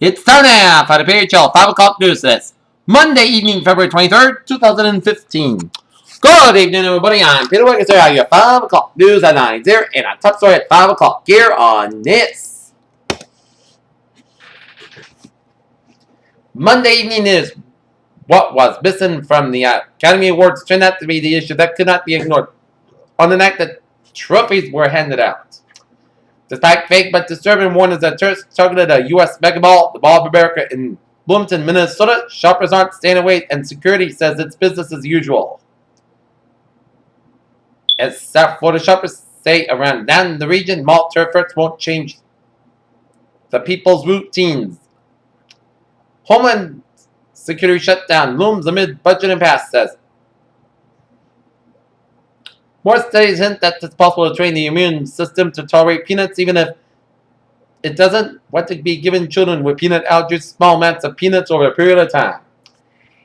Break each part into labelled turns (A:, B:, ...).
A: It's time now for the PHL 5 o'clock news. This Monday evening, February 23rd, 2015. Good evening, everybody. I'm Peter Wiggins here. Your 5 o'clock news at 9 here, and a top story at 5 o'clock here on this Monday evening is what was missing from the Academy Awards turned out to be the issue that could not be ignored on the night that trophies were handed out. Despite fake but disturbing warnings that targeted a U.S. mega mall, the Mall of America in Bloomington, Minnesota, shoppers aren't staying away, and security says it's business as usual. As South Florida shoppers say around down the region, mall turfers won't change the people's routines. Homeland Security shutdown looms amid budget impasse, says. More studies hint that it's possible to train the immune system to tolerate peanuts, even if it doesn't want to be given children with peanut allergies small amounts of peanuts over a period of time.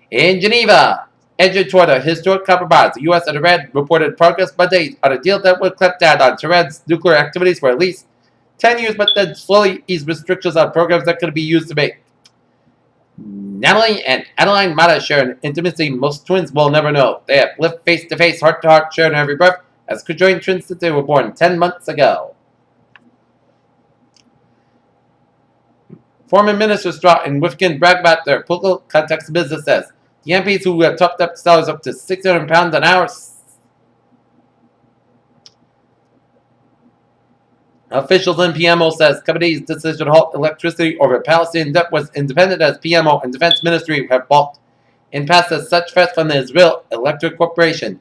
A: In Geneva, edged toward a historic compromise, the U.S. and Iran reported progress Monday on a deal that would clamp down on Tehran's nuclear activities for at least 10 years, but then slowly ease restrictions on programs that could be used to make. Natalie and Adeline Mata share an intimacy most twins will never know. They have lived face-to-face, heart-to-heart, sharing every breath, as conjoined twins since they were born 10 months ago. Former Ministers Straw and Wiggins brag about their political context of business, says. The MPs who have topped up salaries up to £600 an hour. Officials in PMO says company's decision to halt electricity over Palestinian debt was independent, as PMO and Defense Ministry have balked in past as such threats from the Israel Electric Corporation.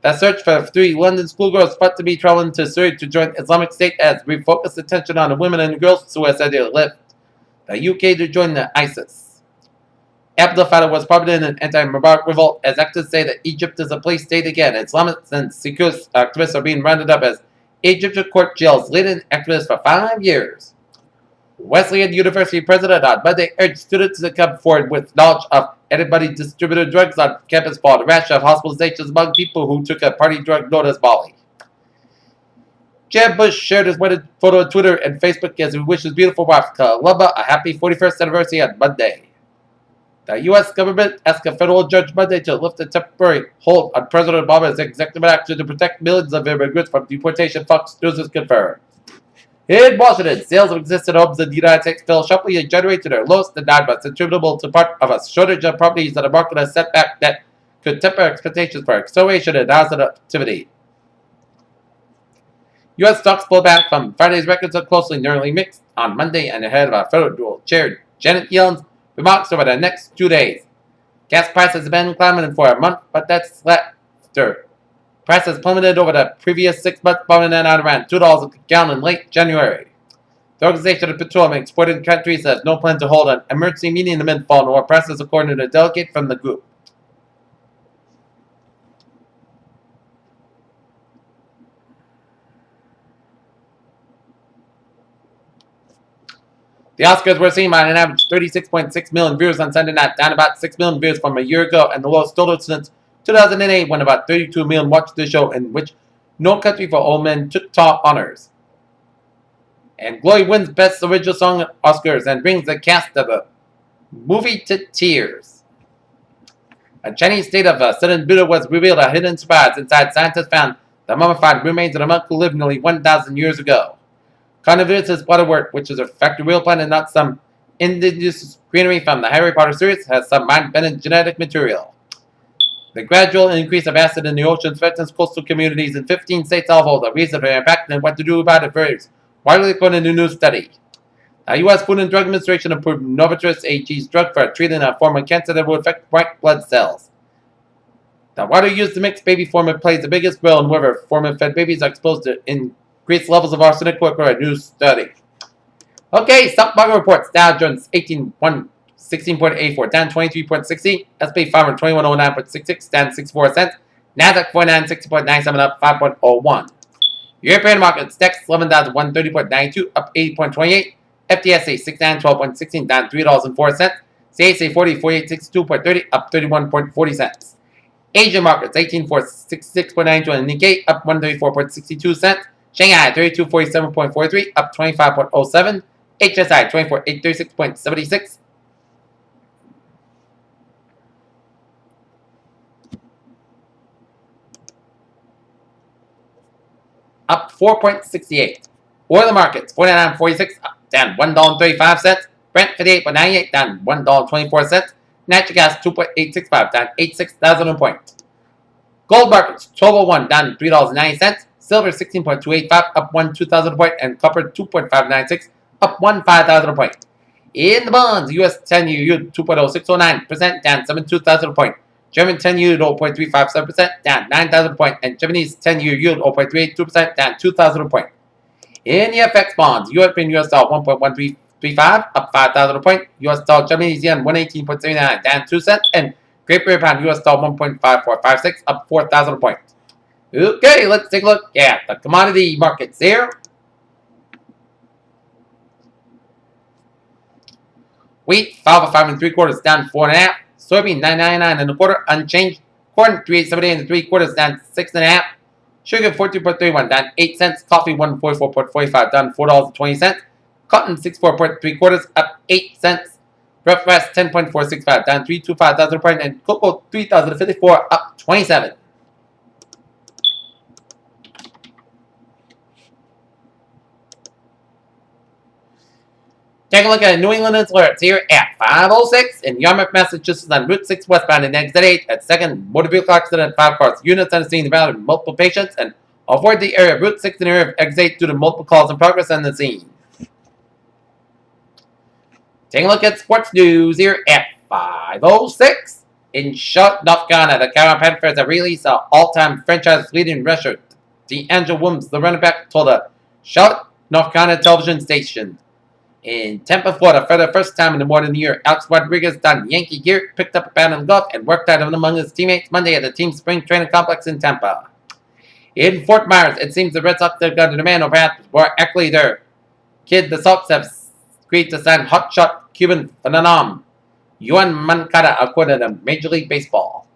A: That search for 3 London schoolgirls thought to be traveling to Syria to join Islamic State has refocused attention on the women and girls who said they left the UK to join the ISIS. Abdel Fattah was probably in an anti-Mubarak revolt, as actors say that Egypt is a police state again. Islamists and security activists are being rounded up as Egyptian court jails leading activists for 5 years. Wesleyan University president on Monday urged students to come forward with knowledge of anybody distributed drugs on campus following a rash of hospitalizations among people who took a party drug known as Molly. Jeb Bush shared his wedding photo on Twitter and Facebook as he wished his beautiful wife, Columba, a happy 41st anniversary on Monday. The U.S. government asked a federal judge Monday to lift a temporary hold on President Obama's executive action to protect millions of immigrants from deportation, Fox News has confirmed. In Washington, sales of existing homes in the United States fell sharply in January to their lowest in 9 months, attributable to part of a shortage of properties that the market has set back that could temper expectations for acceleration in housing activity. U.S. stocks pulled back from Friday's records are closely nearly mixed on Monday and ahead of our Federal Chair Janet Yellen's remarks over the next 2 days. Gas prices have been climbing for a month, but that's after prices plummeted over the previous 6 months, bottoming out around $2 a gallon in late January. The Organization of Petroleum Exporting Countries has no plan to hold an emergency meeting in the mid-fall, nor prices, according to a delegate from the group. The Oscars were seen by an average 36.6 million viewers on Sunday night, down about 6 million viewers from a year ago, and the lowest total since 2008, when about 32 million watched the show, in which No Country for Old Men took top honors. And Glory wins Best Original Song at Oscars and brings the cast of the movie to tears. A Chinese state of sudden Buddha was revealed, a hidden surprise. Inside, scientists found the mummified remains of a monk who lived nearly 1,000 years ago. Carnivorous butterwort, which is a factory real plant and not some indigenous greenery from the Harry Potter series, has some mind-bending genetic material. The gradual increase of acid in the ocean threatens coastal communities in 15 states, although the reason for the impact and what to do about it varies widely according to a new study. The U.S. Food and Drug Administration approved Novartis AG's drug for treating a form of cancer that will affect white blood cells. The water used to mix baby formula plays the biggest role in whether formula-fed babies are exposed to increased levels of arsenic, according to a new study. Okay, stock market reports. Dow Jones 16.84, down 23.60. S&P 500 2109.66, down 64 cents. Nasdaq 4960.97, up 5.01. European markets, DAX 11,130.92, up 8.28. FTSE 6912.16, down $3.04. CAC 404862.30, up 31.40 cents. Asian markets 18466.92 and Nikkei up 134.62 cents. Shanghai 3247.43, up 25.07. HSI 24,836.76. Up 4.68. Oil markets, 49.46, down $1.35. Brent 58.98, down $1.24. Natural gas 2.865, down 86,000 points. Gold markets, 1201, down $3.90. Silver 16.285, up 2,000 points. And copper 2.596, up 5,000 points. In the bonds, US 10-year yield 2.0609%, down 72,000 points. German 10-year yield 0.357%, down 9,000 points. And Japanese 10-year yield 0.382%, down 2,000 points. In the FX bonds, European US dollar 1.1335, up 5,000 points. US dollar Japanese yen 118.79, down 2 cents. And Great Britain pound US dollar 1.5456, up 4,000 points. Okay, let's take a look at the commodity markets here. Wheat, 5 3/4, down 4.5. Soybean, 9.99 1/4, unchanged. Corn, 3.78 3/4, down 6.5. Sugar, 14.31, down 8 cents. Coffee, 144.45, down $4.20. Cotton, 64.75, up 8 cents. Rough rice, 10.465, down 325,000 points. And cocoa, 3,054, up 27. Take a look at New England alerts here at 5:06 in Yarmouth, Massachusetts on Route 6 westbound and exit 8 at 2nd motor vehicle accident, 5 cars. Units on the scene involved multiple patients and avoid the area of Route 6 in the area of exit 8 due to multiple calls in progress on the scene. Take a look at sports news here at 5:06 in Charlotte, North Carolina. The Carolina Panthers have released an all-time franchise leading rusher, DeAngelo Williams, the running back, told a Charlotte, North Carolina television station. In Tampa, Florida, for the first time in more than a year, Alex Rodriguez donned Yankee gear, picked up a bat and glove, and worked out among his teammates Monday at the team's spring training complex in Tampa. In Fort Myers, it seems the Red Sox have got a demand, or perhaps more accurately, their kid, the Sox, have agreed to sign hotshot Cuban phenomenon Yoan Moncada, according to Major League Baseball.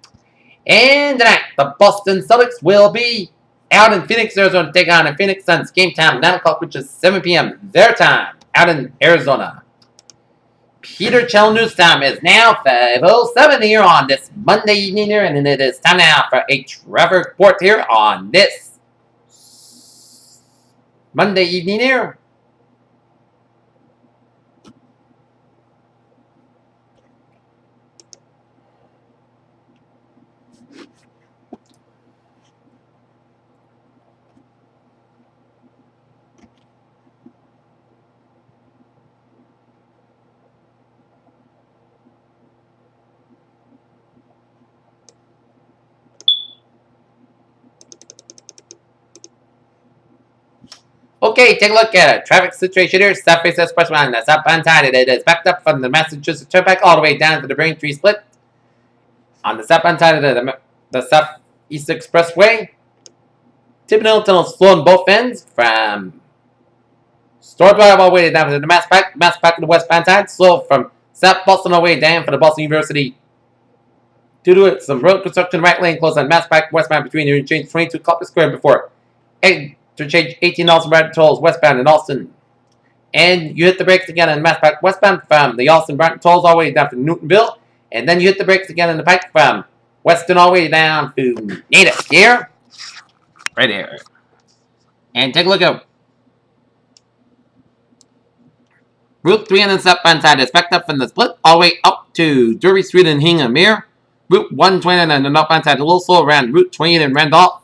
A: And tonight, the Boston Celtics will be out in Phoenix, Arizona, to take on the Phoenix Suns. Game time, 9 o'clock, which is 7 p.m. their time. Out in Arizona. Peter Chell News Time is now 5:07 here on this Monday evening here, and it is time now for a Trevor report here on this Monday evening here. Okay, take a look at a traffic situation here. Southeast Expressway on the southbound side. It is backed up from the Massachusetts Turnpike all the way down to the Braintree Split. On the southbound side of the Southeast Expressway, Tippin Tunnel is slow on both ends from Store Drive all the way down to the Mass Pike. Mass Pike on the westbound side, slow from South Boston all the way down for the Boston University. Due to some road construction, right lane closed on Mass Pike westbound between the interchange 22 Copper Square before interchange 18 Austin Bradford tolls westbound in Austin. And you hit the brakes again on Mass Pike westbound from the Austin Bradford tolls all the way down to Newtonville. And then you hit the brakes again on the Pike from Weston all the way down to Natick here. Right here. And take a look at Route 3 on the southbound side is backed up from the Split all the way up to Derby Street in Hingham here. Route 120 on the northbound side a little slow around Route 28 in Randolph.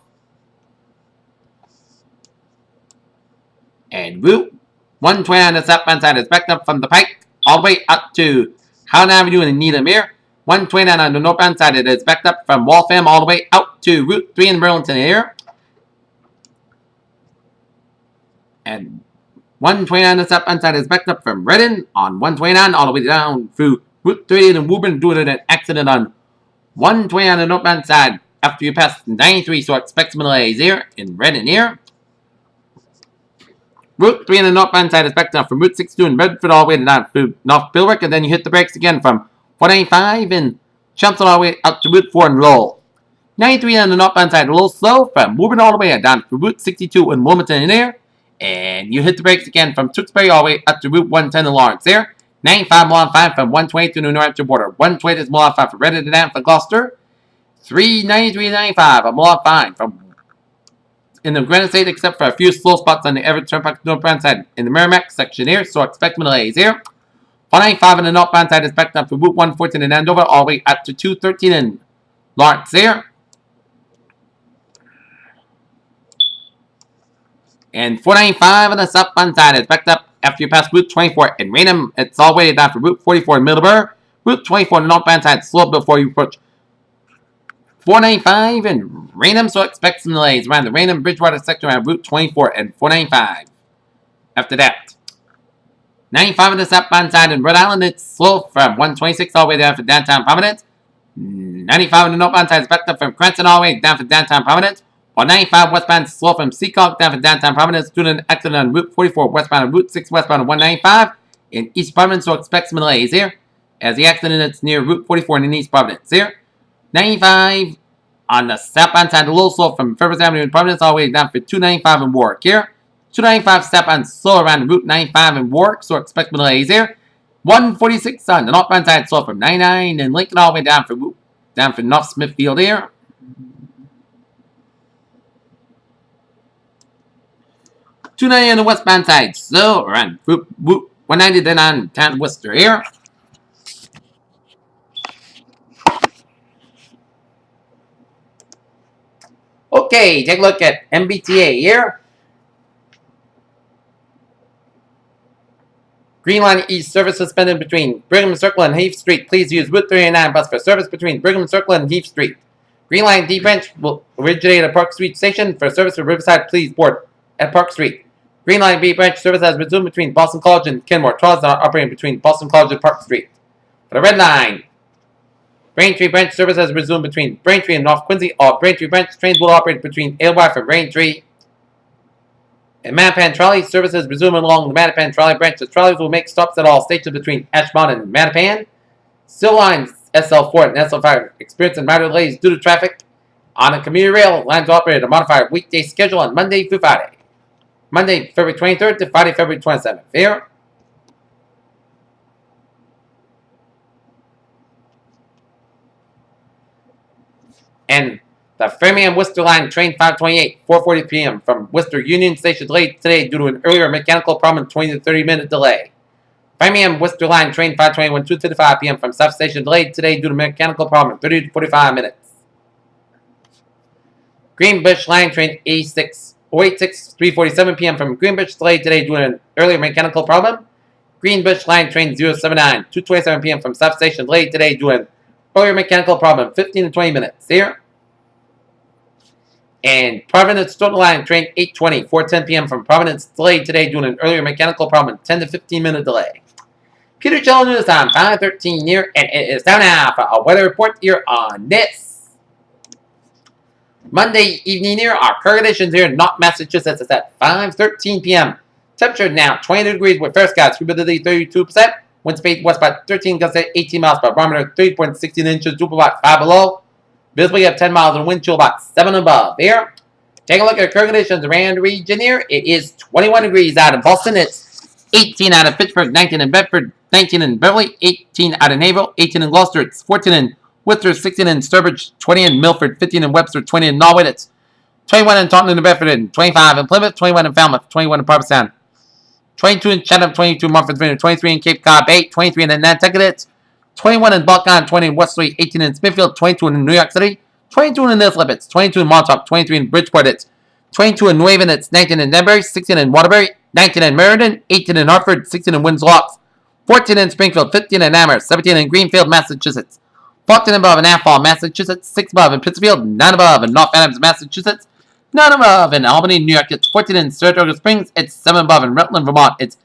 A: And Route 120 on the southbound side is backed up from the Pike all the way up to Howland Avenue in Needham here. 129 on the northbound side it is backed up from Waltham all the way out to Route 3 in Burlington here. And 129 on the southbound side is backed up from Redden on 129 all the way down through Route 38 in Woburn due to an accident on 120 on the northbound side after you pass 93, so expect some delays here in Redden here. Route 3 on the northbound side is backed up from Route 62 in Redford all the way down through North Billerick, and then you hit the brakes again from 495 in Chelmsford all the way up to Route 4 in Lowell. 93 on the northbound side a little slow from Woburn all the way down through Route 62 in Wilmington in there. And you hit the brakes again from Tewksbury all the way up to Route 110 in Lawrence there. 95 mile on 5 from 120 to the New Hampshire border. 120 is mile on 5 from Reddit and for Gloucester. 393.95 a mile on 5 from in the Granite State, except for a few slow spots on the Everett Turnpike northbound side in the Merrimack section here, so expect delays here. 495 on the northbound side is backed up for Route 114 in Andover all the way up to 213 in Lawrence here. And 495 on the southbound side is backed up after you pass Route 24 in Raynham. It's all the way down for Route 44 in Middleburg. Route 24 on the northbound side slow before you approach 495 in Raynham, so expect some delays around the Raynham Bridgewater section around Route 24 and 495. After that, 95 on the southbound side in Rhode Island, it's slow from 126 all the way down for downtown Providence. 95 on the northbound side is backed up from Cranston all the way down for downtown Providence. 195 westbound slow from Seacock down for downtown Providence due to an accident on Route 44 westbound and Route 6 westbound on 195 in East Providence, so expect some delays here as the accident is near Route 44 in East Providence here. 95 on the southbound side, a little slow from Fairfax Avenue in Providence all the way down for 295 in Warwick here. 295 southbound slow around Route 95 in Warwick, so expect delays here. 146 on the northbound side slow from 99 in Lincoln all the way down for North Smithfield here. 290 on the westbound side, so around Route 190 then on town Worcester here. Okay, take a look at MBTA here. Green Line East service suspended between Brigham Circle and Heath Street. Please use Route 39 bus for service between Brigham Circle and Heath Street. Green Line D branch will originate at Park Street Station. For service to Riverside, please board at Park Street. Green Line B branch service has resumed between Boston College and Kenmore. Trolleys are operating between Boston College and Park Street. For the Red Line, Braintree branch service has resumed between Braintree and North Quincy. All Braintree branch trains will operate between Alewife and Braintree. And Mattapan trolley services resume along the Mattapan trolley branch. The trolleys will make stops at all stations between Ashmont and Mattapan. Still lines SL4 and SL5 experiencing minor delays due to traffic. On the commuter rail, lines operate a modified weekday schedule on Monday through Friday. Monday, February 23rd to Friday, February 27th. Here. And the Framingham Worcester Line train 528, 4:40 p.m. from Worcester Union Station delayed today due to an earlier mechanical problem, 20 to 30 minute delay. Framingham Worcester Line train 521, 2:55 p.m. from South Station delayed today due to mechanical problem, 30 to 45 minutes. Greenbush Line train 86, 3:47 p.m. from Greenbush delayed today due to an earlier mechanical problem. Greenbush Line train 079, 2:27 p.m. from South Station delayed today due to an earlier mechanical problem, 15 to 20 minutes. Here. And Providence Total Line train 820, 4:10 p.m. from Providence delayed today due to an earlier mechanical problem, 10 to 15 minute delay. Peter Chell News time, 5:13 here, and it is time now for a weather report here on this Monday evening here. Our current conditions here in North Massachusetts is at 5:13 p.m. Temperature now 20 degrees with fair skies, humidity 32%. Wind speed west by 13 gusts at 18 miles per barometer, 3.16 inches, dew about 5 below. Visibility of 10 miles and wind chill about 7 above. Here, take a look at current conditions around the region here. It is 21 degrees out in Boston. It's 18 out of Pittsburgh, 19 in Bedford, 19 in Beverly, 18 out of Naval, 18 in Gloucester. It's 14 in Worcester, 16 in Sturbridge, 20 in Milford, 15 in Webster, 20 in Norwood. It's 21 in Taunton and Bedford, and 25 in Plymouth, 21 in Falmouth, 21 in Provincetown, 22 in Chatham, 22 in Montford, 23 in Cape Cod Bay, 23 in Nantucket. It's 21 in Buckeye, 20 in Westerly, 18 in Smithfield, 22 in New York City, 22 in Islip, it's 22 in Montauk, 23 in Bridgeport, it's 22 in New Haven, it's 19 in Denbury, 16 in Waterbury, 19 in Meriden, 18 in Hartford, 16 in Windsor Locks, 14 in Springfield, 15 in Amherst, 17 in Greenfield, Massachusetts, 14 above in Athol, Massachusetts, 6 above in Pittsfield, 9 above in North Adams, Massachusetts, 9 above in Albany, New York, it's 14 in Saratoga Springs, it's 7 above in Rutland, Vermont, it's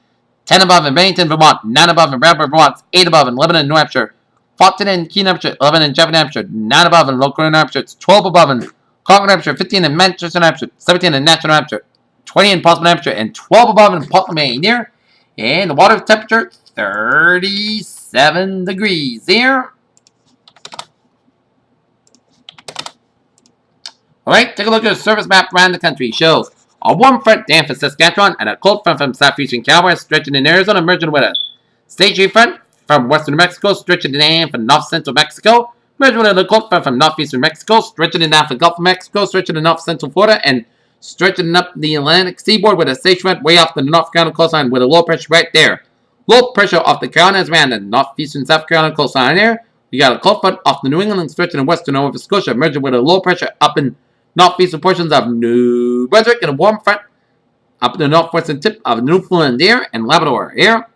A: 10 above in Bennington, Vermont, 9 above in Bradford, Vermont, 8 above in Lebanon, New Hampshire, 14 in Keene, New Hampshire, 11 in Chapel, New Hampshire, 9 above in Local, New Hampshire, it's 12 above in Concord, New Hampshire, 15 in Manchester, New Hampshire, 17 in Nashville, New Hampshire, 20 in Portsmouth, New Hampshire, and 12 above in Portland, Maine here. And the water temperature, 37 degrees here. Alright, take a look at the service map around the country. Shows A warm front down for Saskatchewan and a cold front from southeastern California stretching in Arizona, merging with a stationary front from western New Mexico stretching down from north central Mexico, merging with a cold front from northeastern Mexico stretching down from Gulf of Mexico, stretching to north central Florida, and stretching up the Atlantic seaboard with a station front way off the North Carolina coastline with a low pressure right there. Low pressure off the Carolinas around the northeastern South Carolina coastline there. We got a cold front off the New England stretching in western Nova Scotia, merging with a low pressure up in northeastern portions of New Brunswick and a warm front up in the northwestern tip of Newfoundland there and Labrador here.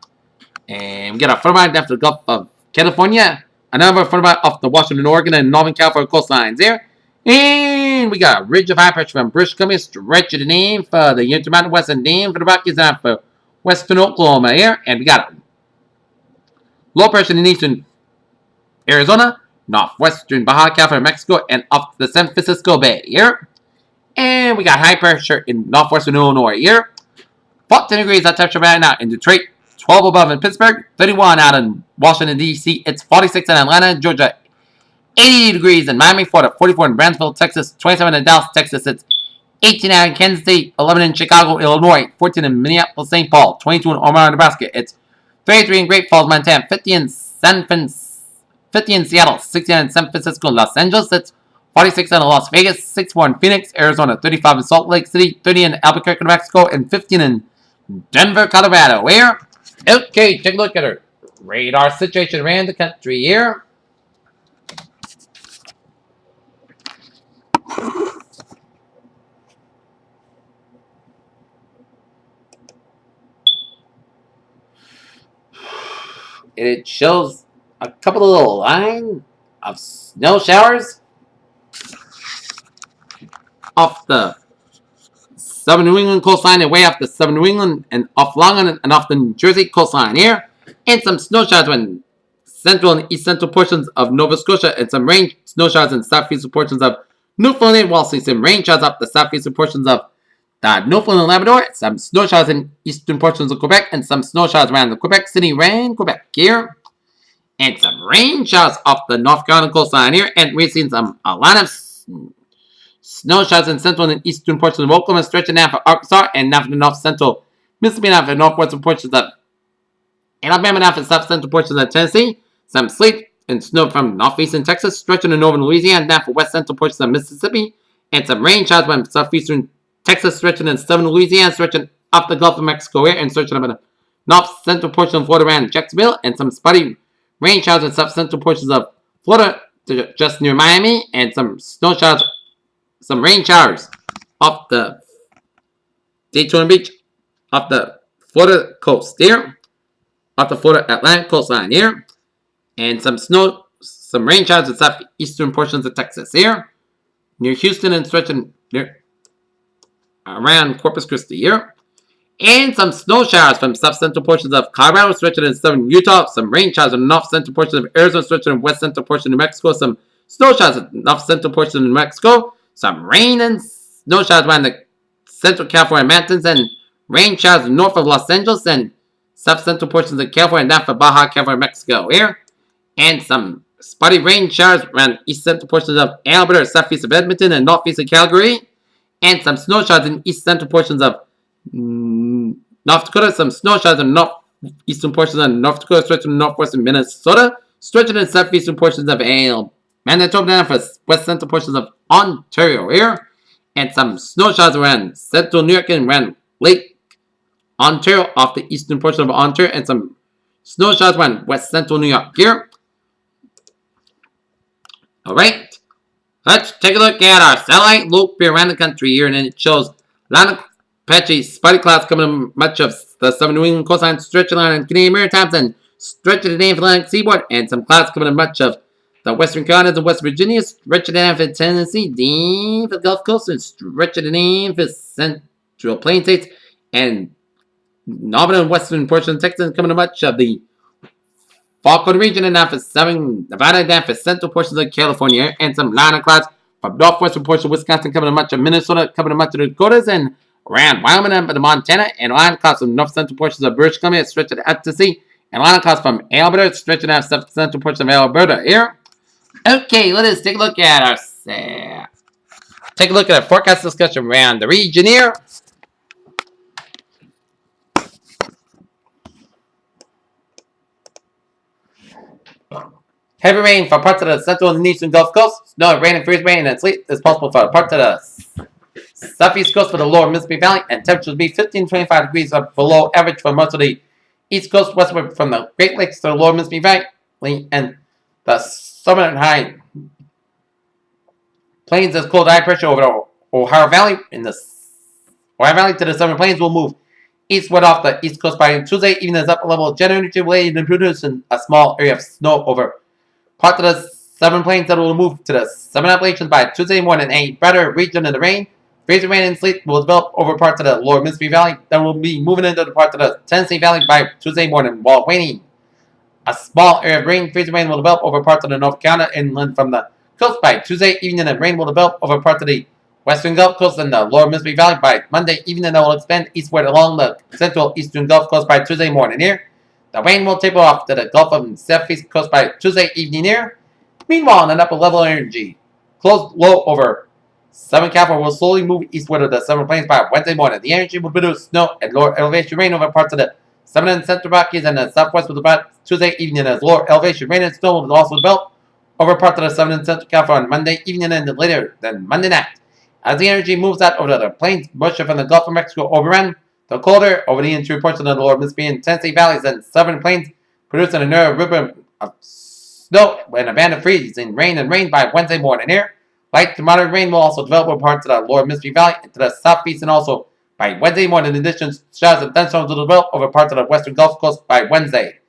A: And we got a front line down to the Gulf of California. Another front line off the Washington, Oregon, and Northern California coastlines there. And we got a ridge of high pressure from British Columbia stretching the name for the Intermountain Western name for the Rockies and for western Oklahoma here. And we got a low pressure in eastern Arizona, northwestern Baja California, Mexico, and up the San Francisco Bay here. And we got high pressure in northwestern Illinois here. 14 degrees at temperature right now in Detroit, 12 above in Pittsburgh, 31 out in Washington, D.C. It's 46 in Atlanta, Georgia, 80 degrees in Miami, Florida, 44 in Brownsville, Texas, 27 in Dallas, Texas. It's 18 out in Kansas State, 11 in Chicago, Illinois, 14 in Minneapolis, St. Paul, 22 in Omaha, Nebraska. It's 33 in Great Falls, Montana, 50 in Seattle, 69 in San Francisco, Los Angeles. It's 46 in Las Vegas, 64 in Phoenix, Arizona, 35 in Salt Lake City, 30 in Albuquerque, New Mexico, and 15 in Denver, Colorado. Where? Okay, take a look at our radar situation around the country here. It shows a couple of little lines of snow showers off the southern New England coastline and way off the southern New England and off Long Island and off the New Jersey coastline here. And some snow showers in central and east central portions of Nova Scotia and some rain snow showers in southeastern portions of Newfoundland, while seeing some rain showers up the southeastern portions of Newfoundland and Labrador, some snow showers in eastern portions of Quebec, and some snow showers around the Quebec City, Quebec here. And some rain showers off the North Carolina coastline here. And we've seen a lot of snow showers in central and eastern portions of Oklahoma, stretching down for Arkansas, and now for the north central Mississippi, now for the northwestern portions of Alabama, now for the south central portions of Tennessee. Some sleet and snow from northeastern Texas, stretching to northern Louisiana, now for west central portions of Mississippi. And some rain showers from southeastern Texas, stretching in southern Louisiana, stretching up the Gulf of Mexico here, and stretching up in the north central portion of Florida around Jacksonville, and some spotty rain showers in south central portions of Florida just near Miami, and some snow showers, some rain showers off the Daytona Beach, off the Florida coast here, off the Florida Atlantic coastline here, and some rain showers in southeastern portions of Texas here, near Houston and stretching near around Corpus Christi here. And some snow showers from south central portions of Colorado, stretching in southern Utah. Some rain showers in the north central portions of Arizona, stretching in west central portion of New Mexico. Some snow showers in the north central portion of New Mexico. Some rain and snow showers around the central California mountains. And rain showers north of Los Angeles and south central portions of California, and down for Baja California, Mexico here. And some spotty rain showers around east central portions of Alberta, southeast of Edmonton, and northeast of Calgary. And some snow showers in east central portions of North Dakota. Some snow showers in northeastern portions of North Dakota, stretching in northwestern Minnesota, stretching in southeastern portions of Manitoba, down for west central portions of Ontario here. And some snow showers around central New York and around Lake Ontario off the eastern portion of Ontario, and some snow showers around west central New York here. Alright. Let's take a look at our satellite loop here around the country here, and then it shows a lot of patchy spotty clouds coming in much of the southern New England coastline, stretching on Canadian Maritimes and stretching the Atlantic seaboard, and some clouds coming in much of the western Carolinas and West Virginia, stretching down for Tennessee, deep for the Gulf Coast, and stretching down for Central Plain States, and northern and western portion of Texas, coming in much of the Falcon region, and down for southern Nevada, down for central portions of California, and some line of clouds from northwestern portions of Wisconsin, coming to much of Minnesota, coming to much of the Dakotas, and around Wyoming and Montana, and line of clouds from north central portions of British Columbia, stretching out to sea, and line of clouds from Alberta, stretching out south central portions of Alberta here. Okay, let us take a look at our forecast discussion around the region here. Heavy rain for parts of the central and eastern Gulf Coast. Snow, rain, and freeze rain and sleet is possible for parts of the southeast coast for the lower Mississippi Valley, and temperatures will be 15 to 25 degrees below average for most of the east coast westward from the Great Lakes to the lower Mississippi Valley, and the southern high plains as cold high pressure over the Ohio Valley in the Ohio Valley to the southern plains will move eastward off the east coast by Tuesday, even as upper level generally related and producing a small area of snow over part of the southern plains that will move to the southern Appalachians by Tuesday morning. A brighter region of the rain, freezing rain and sleet will develop over parts of the lower Mississippi Valley that will be moving into the parts of the Tennessee Valley by Tuesday morning, while waning. A small area of rain, freezing rain will develop over parts of the North Carolina inland from the coast by Tuesday evening, and rain will develop over parts of the western Gulf Coast and the lower Mississippi Valley by Monday evening, and will expand eastward along the central eastern Gulf Coast by Tuesday morning. Here, the rain will taper off to the Gulf of Southeast Coast by Tuesday evening. Here, meanwhile, an upper level energy close low over southern California will slowly move eastward of the southern plains by Wednesday morning. The energy will produce snow and lower elevation rain over parts of the southern and central Rockies and the southwest will develop Tuesday evening, as lower elevation rain and snow will also develop over parts of the southern and central California on Monday evening and later than Monday night. As the energy moves out over the plains, moisture from the Gulf of Mexico overrun the colder over the interior portion of the lower Mississippi and Tennessee valleys and southern plains, producing a narrow ribbon of snow and a band of freezing rain and rain by Wednesday morning. Here, light to moderate rain will also develop over parts of the lower Mississippi Valley into the southeast, and also by Wednesday morning. In addition, showers and thunderstorms will develop over parts of the western Gulf Coast by Wednesday.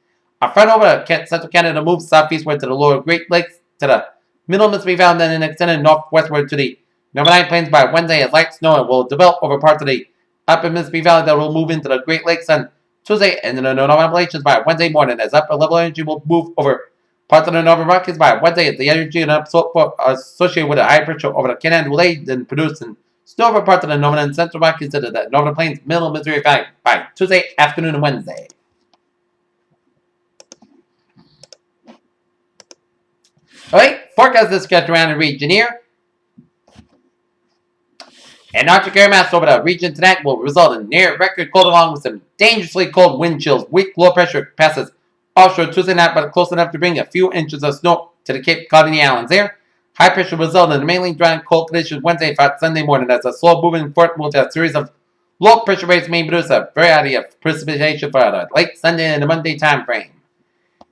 A: A front over central Canada moves southeastward to the lower Great Lakes to the middle Mississippi Valley, and then extended northwestward to the Northern Plains by Wednesday, as light snow will develop over parts of the upper Mississippi Valley that will move into the Great Lakes on Tuesday, and then the Northern Appalachians by Wednesday morning, as upper level energy will move over parts of the Northern Rockies by Wednesday, as the energy and upslope associated with a high pressure over the Canada will aid in producing snow over parts of the Northern and Central Rockies to the Northern Plains, middle Missouri Valley by Tuesday afternoon and Wednesday. Alright, forecast this stretch around the region here. An Arctic air mass over the region tonight will result in near record cold along with some dangerously cold wind chills. Weak low pressure passes offshore Tuesday night, but close enough to bring a few inches of snow to the Cape Colony Islands there. High pressure will result in mainly dry and cold conditions Wednesday through Sunday morning, as a slow moving front will have a series of low pressure waves may produce a variety of precipitation for the late Sunday and the Monday time frame.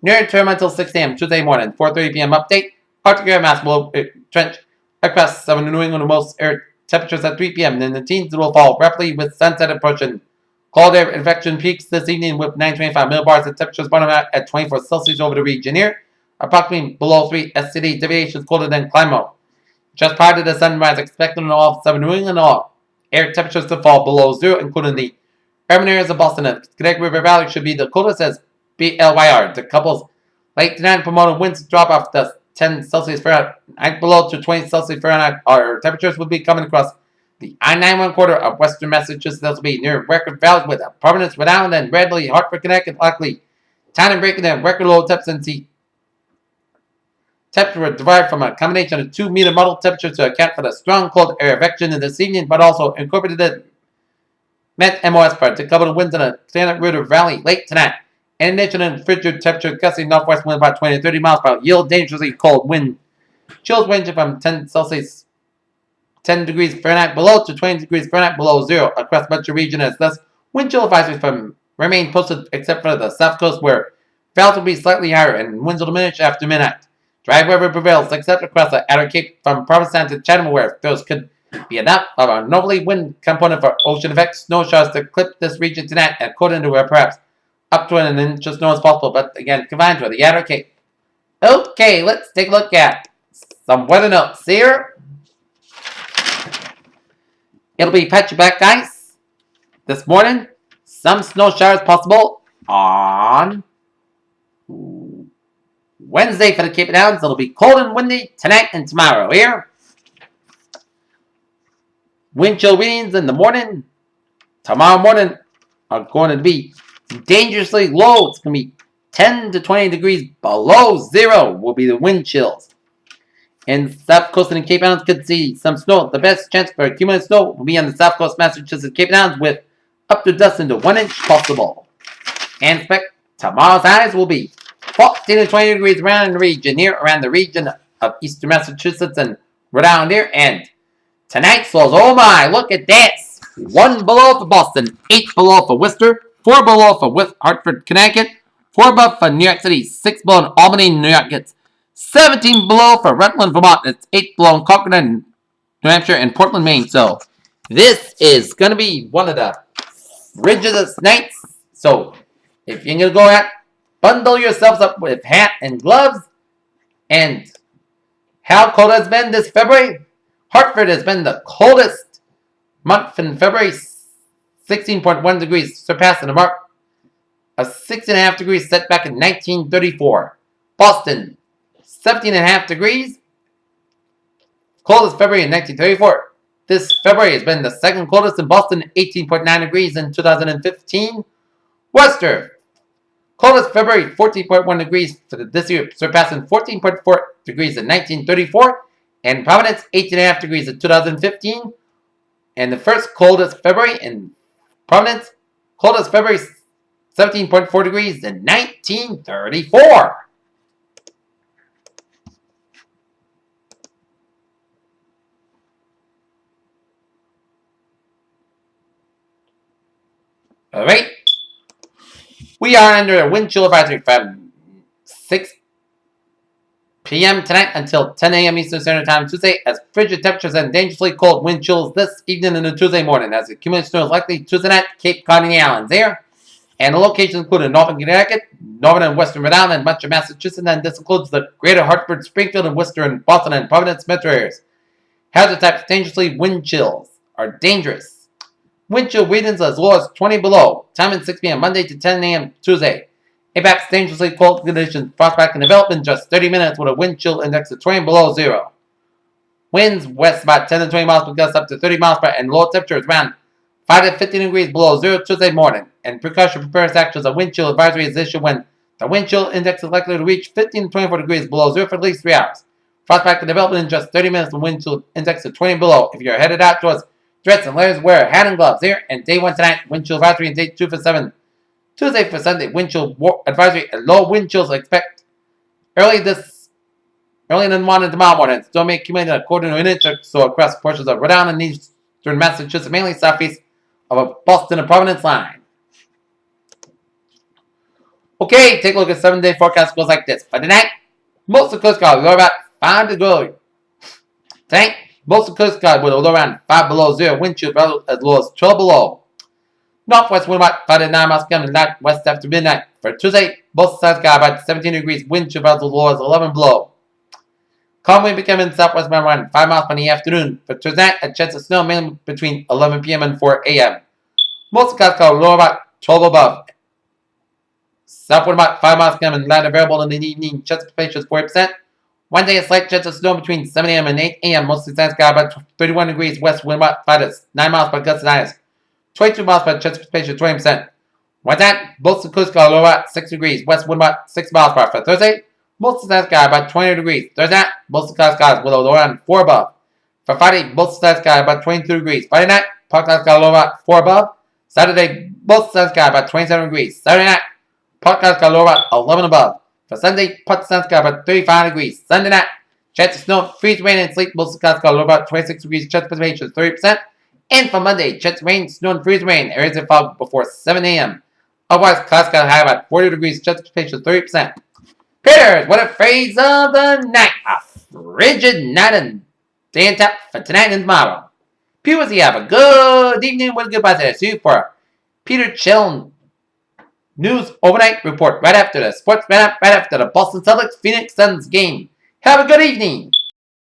A: Near term until 6 a.m. Tuesday morning, 4:30 p.m. update. Arctic air mass will trench across southern New England with most air temperatures at 3 p.m. Then the teens will fall rapidly with sunset approaching. Cold air infection peaks this evening with 925 millibars and temperatures bottom out at 24 Celsius over the region here, approximately below 3 STD deviations colder than Climo. Just prior to the sunrise, expected in all of southern New England, all air temperatures to fall below zero, including the urban areas of Boston and Connecticut River Valley should be the coldest as BLYR. The couples late tonight promoted winds drop off the 10 Celsius Fahrenheit below to 20 Celsius Fahrenheit. Our temperatures will be coming across the I-91 corridor of western Massachusetts. Those will be near record values with a permanence Rhode Island and Bradley, Hartford, Connecticut, likely time and breaking the record low temps and sea temperature derived from a combination of 2-meter model temperatures to account for the strong cold air evacuation in this evening, but also incorporated the Met MOS part to cover the winds in the Connecticut River Valley late tonight. In addition, frigid temperature gusting northwest wind about 20 to 30 miles per hour yield dangerously cold wind. Chills ranging from 10 Celsius, 10 degrees Fahrenheit below to 20 degrees Fahrenheit below zero across much of the region, as thus wind chill advisories remain posted except for the south coast, where values will be slightly higher and winds will diminish after midnight. Dry weather prevails except across the outer Cape from Provincetown to Chatham, where those could be enough of a northerly wind component for ocean effects. Snow showers to clip this region tonight, according to where perhaps up to an inch of snow is possible, but again, confined to the outer Cape. Okay, let's take a look at some weather notes here. It'll be patchy black ice this morning. Some snow showers possible on Wednesday for the Cape Downs. It'll be cold and windy tonight and tomorrow here. Wind chill readings in the morning tomorrow morning are going to be dangerously low. It's going to be 10 to 20 degrees below zero will be the wind chills. In South Coast and Cape Downs could see some snow. The best chance for accumulated snow will be on the South Coast, Massachusetts, Cape Downs, with up to dust into 1 inch possible. And expect tomorrow's highs will be 14 to 20 degrees around the region here, around the region of eastern Massachusetts and Rhode Island here. And tonight's lows, oh my, look at this. 1 below for Boston, 8 below for Worcester, 4 below for Hartford, Connecticut, 4 above for New York City, 6 below in Albany, New York. It's 17 below for Rutland, Vermont. It's 8 below in Concord, New Hampshire, and Portland, Maine. So this is going to be one of the rigidest nights. So if you're going to go out, bundle yourselves up with hat and gloves. And how cold has been this February? Hartford has been the coldest month in February. 16.1 degrees, surpassing the mark of 6.5 degrees set back in 1934. Boston, 17.5 degrees. Coldest February in 1934. This February has been the second coldest in Boston, 18.9 degrees in 2015. Worcester, coldest February, 14.1 degrees for this year, surpassing 14.4 degrees in 1934. And Providence, 18.5 degrees in 2015. And the first coldest February in Providence, coldest February, 17.4 degrees in 1934. All right. We are under a wind chill advisory from 6 p.m. tonight until 10 a.m. Eastern Standard Time Tuesday, as frigid temperatures and dangerously cold wind chills this evening and Tuesday morning, as accumulated snow is likely Tuesday night, Cape Cod and the Islands there. And the locations include Northern Connecticut, Northern and Western Rhode Island, and much of Massachusetts, and this includes the greater Hartford, Springfield, and Worcester, and Boston, and Providence metro areas. Hazard types dangerously wind chills are dangerous. Wind chill readings as low as 20 below. Time in 6 p.m. Monday to 10 a.m. Tuesday. Impacts dangerously cold conditions. Frostbite can develop in just 30 minutes with a wind chill index of 20 below zero. Winds west about 10 to 20 miles per gust up to 30 miles per hour, and low temperatures around 5 to 15 degrees below zero Tuesday morning. And precaution prepares actions. A wind chill advisory is issued when the wind chill index is likely to reach 15 to 24 degrees below zero for at least 3 hours. Frostbite can develop in just 30 minutes with wind chill index of 20 below. If you're headed outdoors, dress and layers, wear a hat and gloves here. And day 1 tonight, wind chill advisory, and day 2 for 7. Tuesday for Sunday, wind chill advisory and low wind chills expect early in the morning tomorrow morning. Storm may accumulate a quarter to an inch or so across portions of Rhode Island and eastern Massachusetts, mainly southeast of a Boston and Providence line. Okay, take a look at 7-day forecast. Goes like this. For tonight, most of the Coast Guard will low about 5 degrees. Tonight, most of the Coast Guard will low around 5 below zero. Wind chill as low as 12 below. Northwest wind about 5 to 9 miles per hour and not west after midnight. For Tuesday, both sides got about 17 degrees. Wind chill as low as 11 below. Calm wind becoming southwest around 5 miles in the afternoon. For tonight, a chance of snow mainly between 11 p.m. and 4 a.m. Most skies will low about 12 above. Southward about 5 miles per hour and light available in the evening. Chance of precipitation is 40%. Wednesday, a slight chance of snow between 7 a.m. and 8 a.m. Most of the skies got about 31 degrees west. Wind about 5 to 9 miles per gust and highs. 22 miles per chance of precipitation, 20%. Wednesday, both the coast got low about 6 degrees. West wind about 6 miles per hour. For Thursday, most of the sky about 20 degrees. Thursday, most of the skies will low around 4 above. For Friday, most of the sky about 22 degrees. Friday night, part of the sky low about 4 above. Saturday, most of the sky about 27 degrees. Saturday night, part of the sky low about 11 above. For Sunday, part of the sky about 35 degrees. Sunday night, chance of snow, freeze, rain, and sleet. Most of the sky low about 26 degrees. Chance of precipitation is 30%. And for Monday, chance of rain, snow, and freeze rain. Areas of fog before 7 a.m. Otherwise, clouds got high about 40 degrees. Chance of precipitation 30%. Pitters, what a phrase of the night. A frigid night and day and tap for tonight and tomorrow. Viewers, you have a good evening. What a goodbye to see you for Peter Chill News Overnight Report right after the sports right after the Boston Celtics Phoenix Suns game. Have a good evening.